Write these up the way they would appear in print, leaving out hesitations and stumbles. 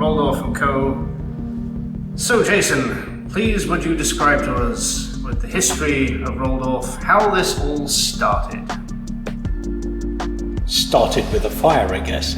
Roldorf & Co. So Jason, please would you describe to us, with the history of Roldorf, how this all started? Started with a fire, I guess,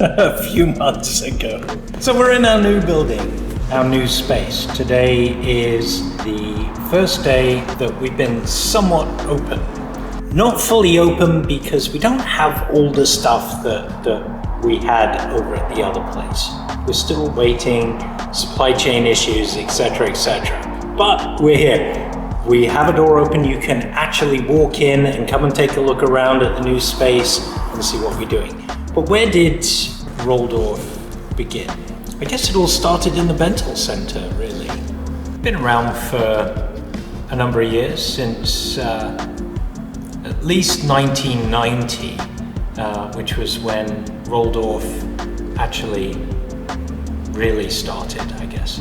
a few months ago. So we're in our new building, our new space. Today is the first day that we've been somewhat open. Not fully open because we don't have all the stuff that we had over at the other place. We're still waiting, supply chain issues, etc., etc. But we're here. We have a door open. You can actually walk in and come and take a look around at the new space and see what we're doing. But where did Roldorf begin? I guess it all started in the Bentel Center, really. Been around for a number of years, since at least 1990, which was when Roldorf actually really started, I guess.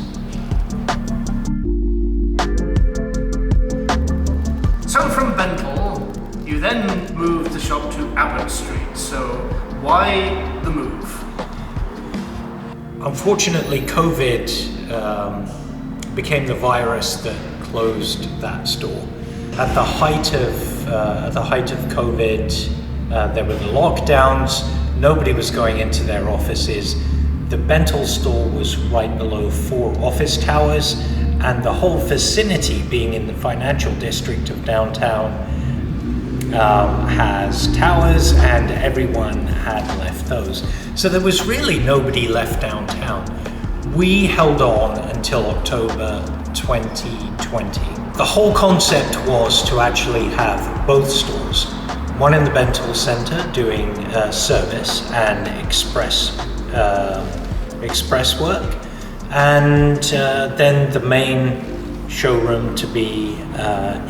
So from Bentel, you then moved the shop to Abbott Street. So why the move? Unfortunately, COVID became the virus that closed that store. At the height of COVID, there were the lockdowns. Nobody was going into their offices. The Bentel store was right below 4 office towers, and the whole vicinity, being in the financial district of downtown, has towers, and everyone had left those. So there was really nobody left downtown. We held on until October 2020. The whole concept was to actually have both stores, one in the Bentel Center doing service and express work, and then the main showroom to be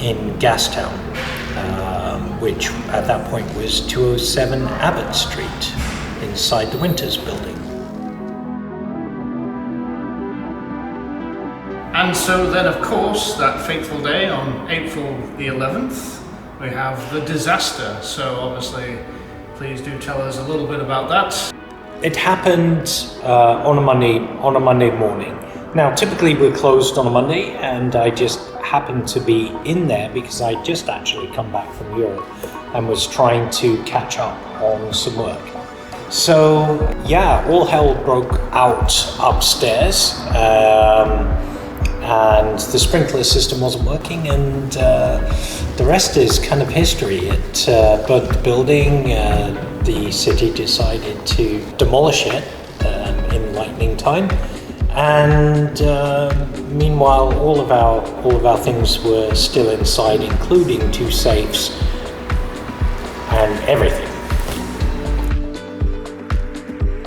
in Gastown, which at that point was 207 Abbott Street, inside the Winters building. And so then, of course, that fateful day on April the 11th, we have the disaster. So obviously, please do tell us a little bit about that. It happened on a Monday morning. Now, typically we're closed on a Monday, and I just happened to be in there because I just actually come back from Europe and was trying to catch up on some work. So yeah, all hell broke out upstairs, and the sprinkler system wasn't working, and the rest is kind of history. It burnt the building. The city decided to demolish it in lightning time, and meanwhile all of our things were still inside, including 2 safes and everything.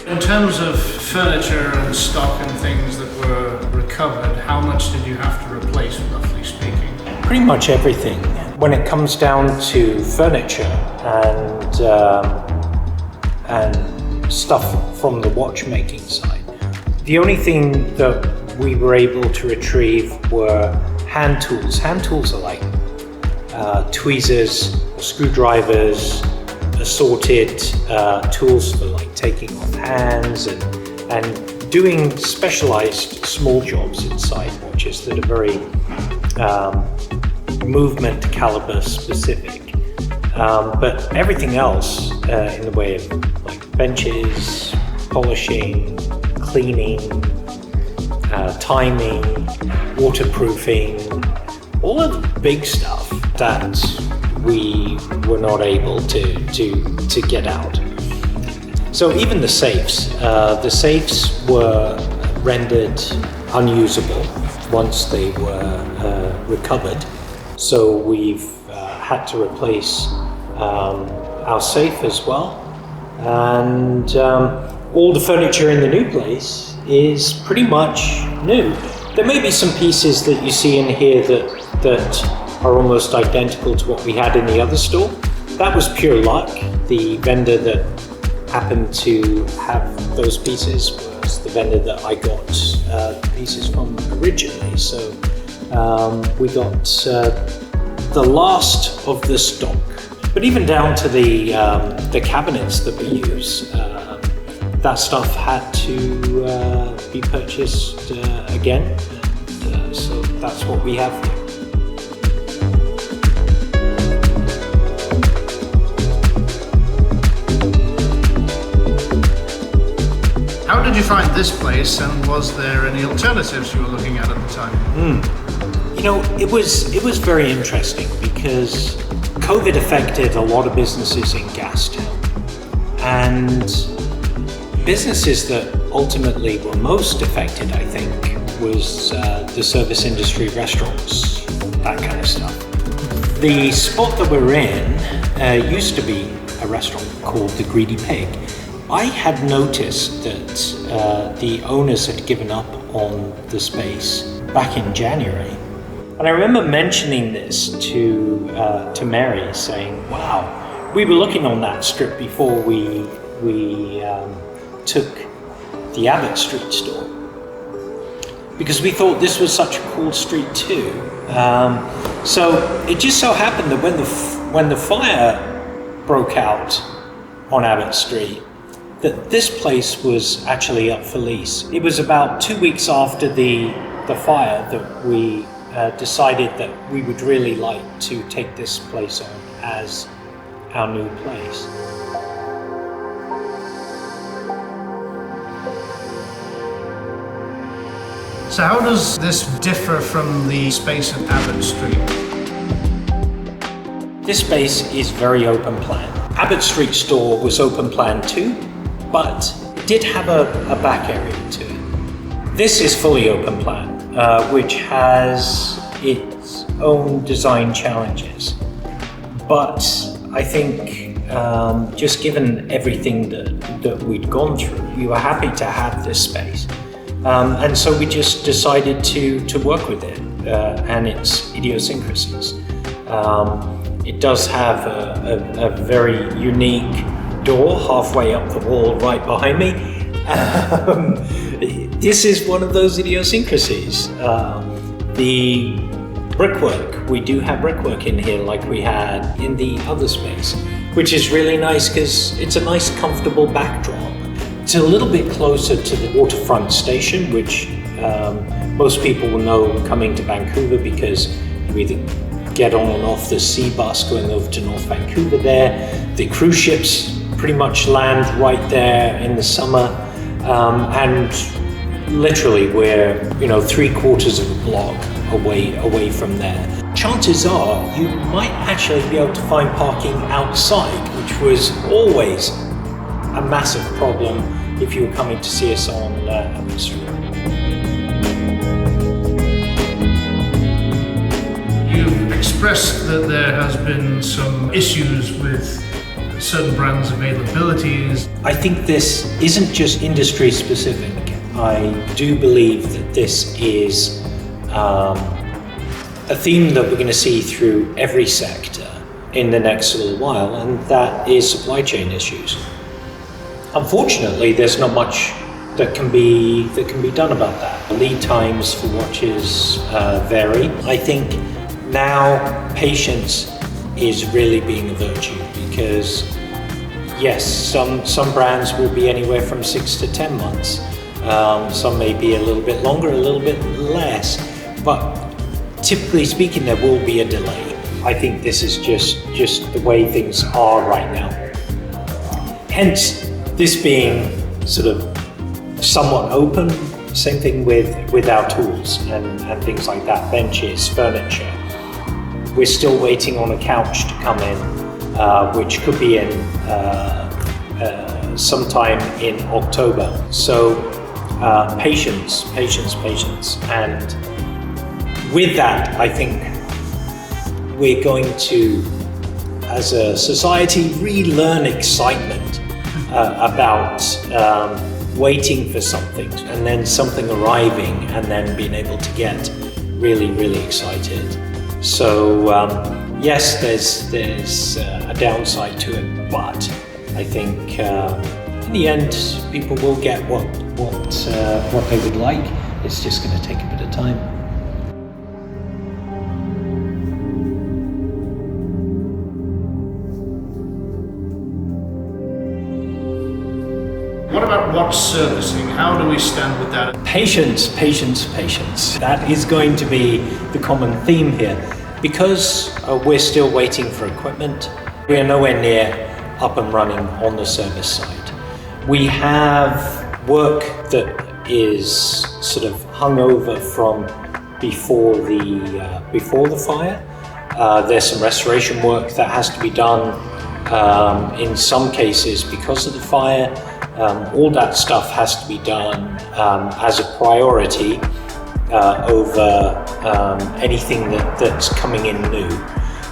In terms of furniture and stock and things that were recovered, how much did you have to replace, roughly speaking? Pretty much everything. When it comes down to furniture and stuff from the watchmaking side, the only thing that we were able to retrieve were hand tools. Hand tools are like tweezers, screwdrivers, assorted tools for like taking off hands and doing specialized small jobs inside watches that are very movement caliber specific. But everything else in the way of like benches, polishing, cleaning, timing, waterproofing, all of the big stuff that we were not able to get out. So even the safes were rendered unusable once they were recovered. So we've had to replace our safe as well, and all the furniture in the new place is pretty much new. There may be some pieces that you see in here that are almost identical to what we had in the other store. That was pure luck. The vendor that happened to have those pieces was the vendor that I got the pieces from originally. So we got the last of the stock. But even down to the cabinets that we use, that stuff had to to be purchased again. And, so that's what we have here. How did you find this place, and was there any alternatives you were looking at the time? You know, it was very interesting because COVID affected a lot of businesses in Gastown, and businesses that ultimately were most affected, I think, was the service industry, restaurants, that kind of stuff. The spot that we're in used to be a restaurant called The Greedy Pig. I had noticed that the owners had given up on the space back in January. And I remember mentioning this to Mary, saying, wow, we were looking on that strip before we took the Abbott Street store, because we thought this was such a cool street too. So it just so happened that when the fire broke out on Abbott Street, that this place was actually up for lease. It was about 2 weeks after the fire that we decided that we would really like to take this place on as our new place. So how does this differ from the space at Abbott Street? This space is very open plan. Abbott Street store was open plan too, but it did have a back area to it. This is fully open plan, which has its own design challenges. But I think just given everything that we'd gone through, we were happy to have this space. And so we just decided to work with it and its idiosyncrasies. It does have a very unique door halfway up the wall right behind me. This is one of those idiosyncrasies. The brickwork, we do have brickwork in here like we had in the other space, which is really nice because it's a nice comfortable backdrop. It's a little bit closer to the waterfront station, which most people will know coming to Vancouver, because you either get on and off the sea bus going over to North Vancouver there. The cruise ships pretty much land right there in the summer, and literally we're 3/4 of a block away from there. Chances are you might actually be able to find parking outside, which was always a massive problem if you were coming to see us on Abbott Street. You've expressed that there has been some issues with certain brands' availabilities. I think this isn't just industry specific. I do believe that this is a theme that we're going to see through every sector in the next little while, and that is supply chain issues. Unfortunately, there's not much that can be done about that. Lead times for watches vary. I think now patience is really being a virtue, because yes, some brands will be anywhere from 6 to 10 months. Some may be a little bit longer, a little bit less, but typically speaking, there will be a delay. I think this is just the way things are right now. Hence, this being sort of somewhat open. Same thing with our tools and things like that, benches, furniture. We're still waiting on a couch to come in, which could be in sometime in October. So patience. And with that, I think we're going to, as a society, relearn excitement about waiting for something, and then something arriving, and then being able to get really, really excited. So yes, there's a downside to it, but I think in the end, people will get what they would like. It's just going to take a bit of time. What about watch servicing? How do we stand with that? Patience, patience, patience. That is going to be the common theme here. Because we're still waiting for equipment, we are nowhere near up and running on the service side. We have work that is sort of hung over from before the fire. There's some restoration work that has to be done in some cases because of the fire. All that stuff has to be done as a priority over anything that's coming in new.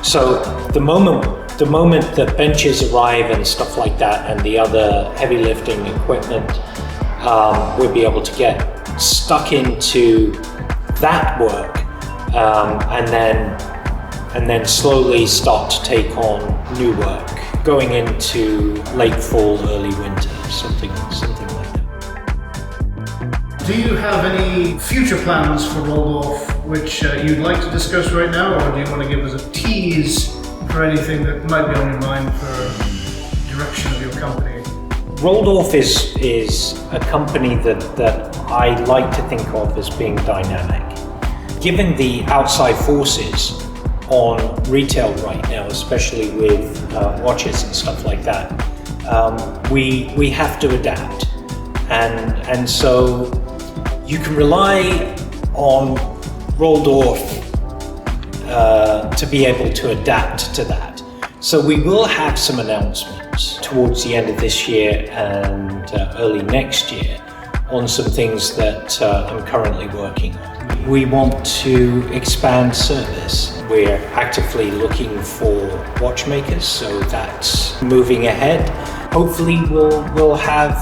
So the moment that benches arrive and stuff like that, and the other heavy lifting equipment, we'll be able to get stuck into that work, and then slowly start to take on new work, going into late fall, early winter, something like that. Do you have any future plans for Roldorf which you'd like to discuss right now, or do you want to give us a tease for anything that might be on your mind for direction of your company? Roldorf is a company that I like to think of as being dynamic. Given the outside forces on retail right now, especially with watches and stuff like that, we have to adapt, and so you can rely on Roldorf to be able to adapt to that. So we will have some announcements towards the end of this year and early next year on some things that I'm currently working on. We want to expand service. We're actively looking for watchmakers, so that's moving ahead. Hopefully we'll have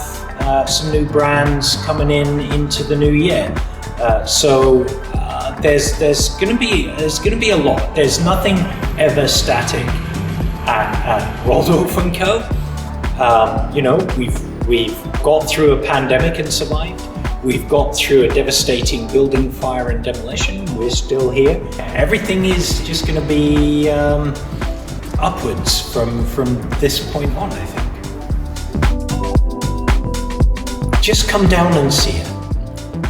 some new brands coming into the new year. So there's going to be a lot. There's nothing ever static at Roldorf & Co. We've got through a pandemic and survived. We've got through a devastating building fire and demolition. We're still here. Everything is just going to be upwards from this point on, I think. Just come down and see it.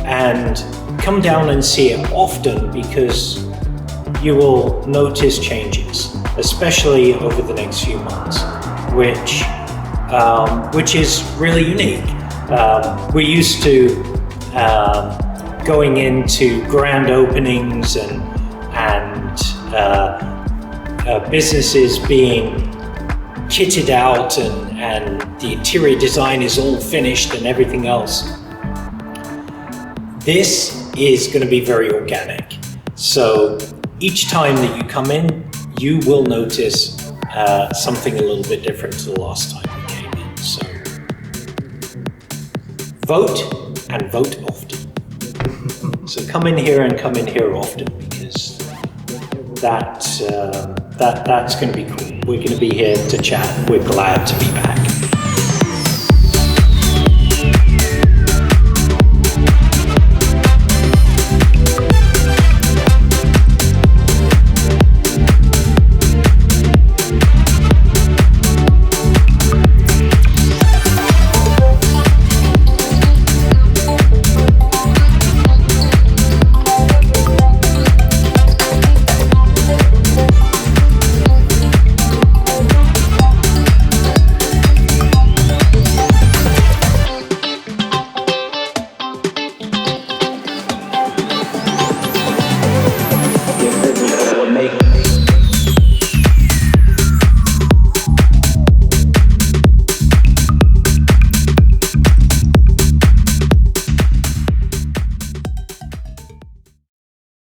And come down and see it often, because you will notice changes, especially over the next few months, which is really unique. We're used to going into grand openings and businesses being kitted out and the interior design is all finished and everything else. This is going to be very organic. So each time that you come in, you will notice something a little bit different to the last time you came in. So vote, and vote often. So come in here and come in here often, because that's going to be cool. We're going to be here to chat. We're glad to be back.